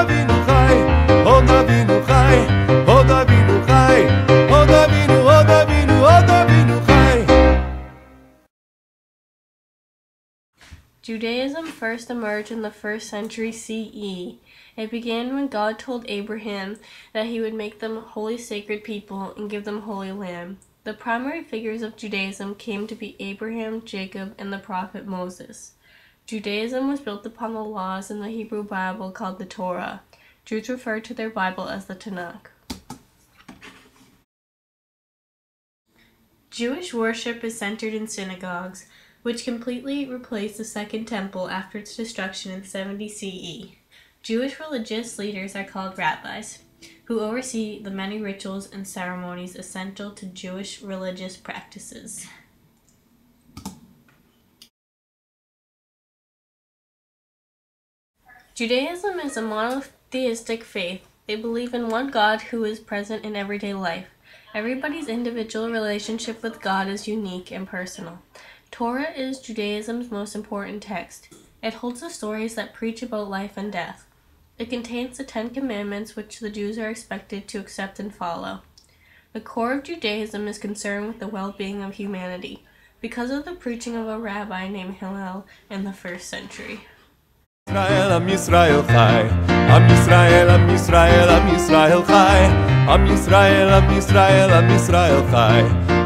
Avinu chai, Od Avinu chai, Od Avinu chai, Od Avinu, Od Avinu, Od Avinu chai. Judaism first emerged in the 1st century CE. It began when God told Abraham that he would make them holy sacred people and give them holy land. The primary figures of Judaism came to be Abraham, Jacob, and the prophet Moses. Judaism was built upon the laws in the Hebrew Bible called the Torah. Jews refer to their Bible as the Tanakh. Jewish worship is centered in synagogues, which completely replaced the Second Temple after its destruction in 70 CE. Jewish religious leaders are called rabbis, who oversee the many rituals and ceremonies essential to Jewish religious practices. Judaism is a monotheistic faith. They believe in one God who is present in everyday life. Everybody's individual relationship with God is unique and personal. Torah is Judaism's most important text. It holds the stories that preach about life and death. It contains the 10 Commandments which the Jews are expected to accept and follow. The core of Judaism is concerned with the well-being of humanity, because of the preaching of a rabbi named Hillel in the 1st century. Israel, Am Yisrael chai, Am Yisrael, Am Yisrael, Am Yisrael chai, Am Yisrael, Am Yisrael, Am Yisrael chai,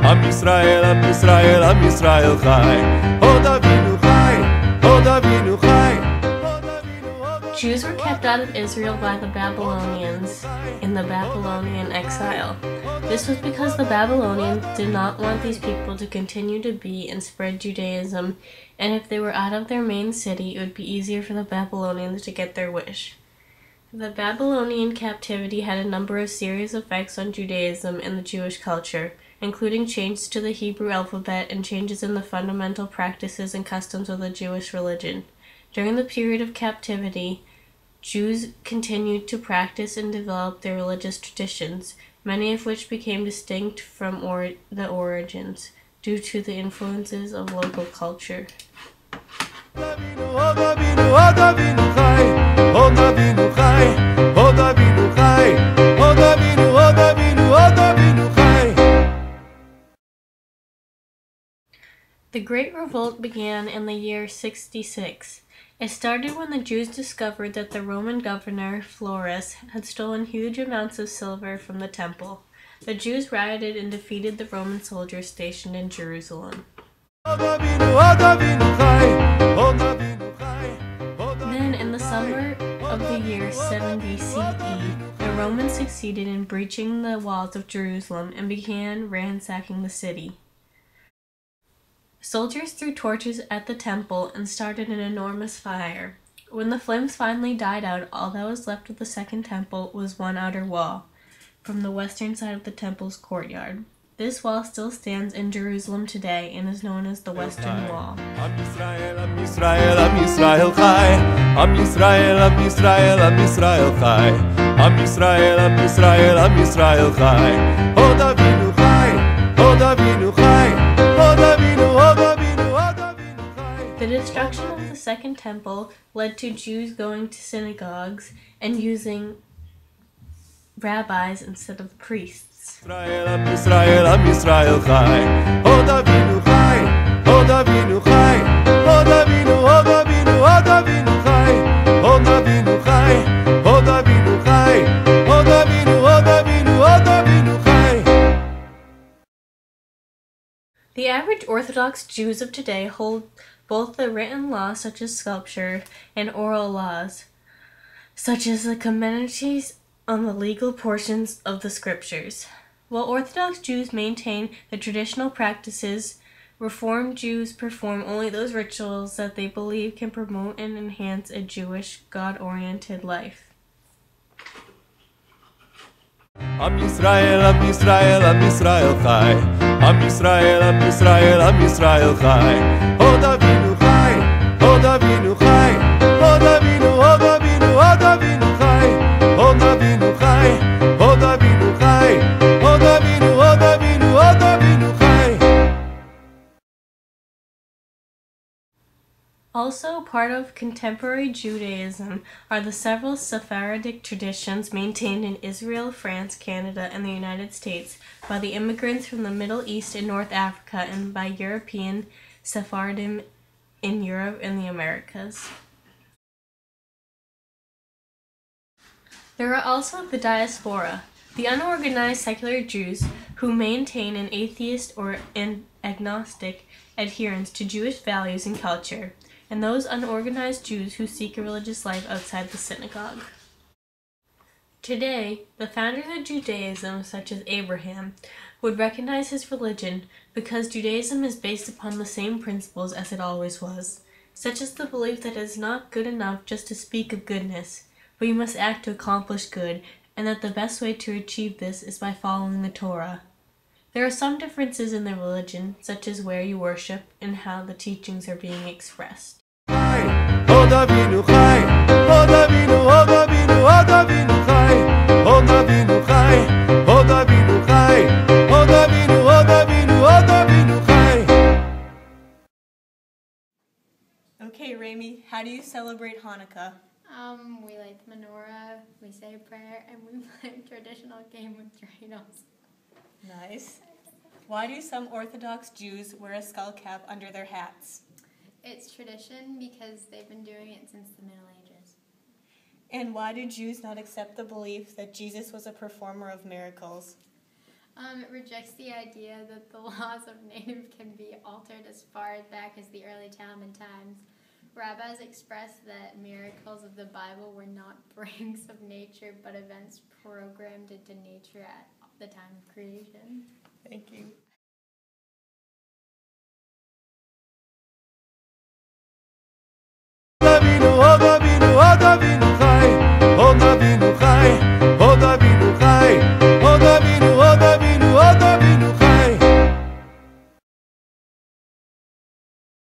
Am Yisrael, Am Yisrael, Am Yisrael chai, Od Avinu chai, Od Avinu chai. Jews were kept out of Israel by the Babylonians in the Babylonian exile. This was because the Babylonians did not want these people to continue to be and spread Judaism, and if they were out of their main city, it would be easier for the Babylonians to get their wish. The Babylonian captivity had a number of serious effects on Judaism and the Jewish culture, including changes to the Hebrew alphabet and changes in the fundamental practices and customs of the Jewish religion. During the period of captivity, Jews continued to practice and develop their religious traditions, many of which became distinct from the origins, due to the influences of local culture. The Great Revolt began in the year 66. It started when the Jews discovered that the Roman governor, Florus, had stolen huge amounts of silver from the temple. The Jews rioted and defeated the Roman soldiers stationed in Jerusalem. Then, in the summer of the year 70 CE, the Romans succeeded in breaching the walls of Jerusalem and began ransacking the city. Soldiers threw torches at the temple and started an enormous fire. When the flames finally died out, all that was left of the Second Temple was one outer wall, from the western side of the temple's courtyard. This wall still stands in Jerusalem today and is known as the Western Wall. Am Yisrael, Am Yisrael, Am Yisrael chai, Am Yisrael, Am Yisrael, Am Yisrael chai, Am Yisrael, Am Yisrael, Am Yisrael chai, Od Avinu chai, Od Avinu chai, Od Avinu, Od Avinu, Od Avinu chai. The destruction of the Second Temple led to Jews going to synagogues and using rabbis instead of priests. Israel, Am Yisrael, Am Yisrael chai, Od Avinu chai, Od Avinu chai, Od Avinu, Od Avinu, Od Avinu chai, Od Avinu chai, Od Avinu chai, Od Avinu, Od Avinu, Od Avinu chai. The average Orthodox Jews of today hold both the written law, such as sculpture, and oral laws, such as the commentaries on the legal portions of the scriptures. While Orthodox Jews maintain the traditional practices, Reformed Jews perform only those rituals that they believe can promote and enhance a Jewish, God-oriented life. Am Yisrael, Am Yisrael, Am Yisrael chai, Am Yisrael, Am Yisrael, Am Yisrael chai, Od Avinu chai, Od Avinu chai, Od Avinu, Od Avinu, Od Avinu chai, Od Avinu chai, Od Avinu chai, Od Avinu, Od Avinu, Od Avinu chai. Also, part of contemporary Judaism are the several Sephardic traditions maintained in Israel, France, Canada, and the United States by the immigrants from the Middle East and North Africa and by European Sephardim in Europe and the Americas. There are also the diaspora, the unorganized secular Jews who maintain an atheist or an agnostic adherence to Jewish values and culture, and those unorganized Jews who seek a religious life outside the synagogue. Today, the founders of Judaism, such as Abraham, would recognize his religion because Judaism is based upon the same principles as it always was, such as the belief that it is not good enough just to speak of goodness, but you must act to accomplish good, and that the best way to achieve this is by following the Torah. There are some differences in the religion, such as where you worship and how the teachings are being expressed. Okay, Rami, how do you celebrate Hanukkah? We light the menorah, we say a prayer, and we play a traditional game with dreidels. Nice. Why do some Orthodox Jews wear a skull cap under their hats? It's tradition because they've been doing it since the Middle Ages. And why do Jews not accept the belief that Jesus was a performer of miracles? It rejects the idea that the laws of native can be altered as far back as the early Talmud times. Rabbis expressed that miracles of the Bible were not breaks of nature, but events programmed into nature at the time of creation. Thank you.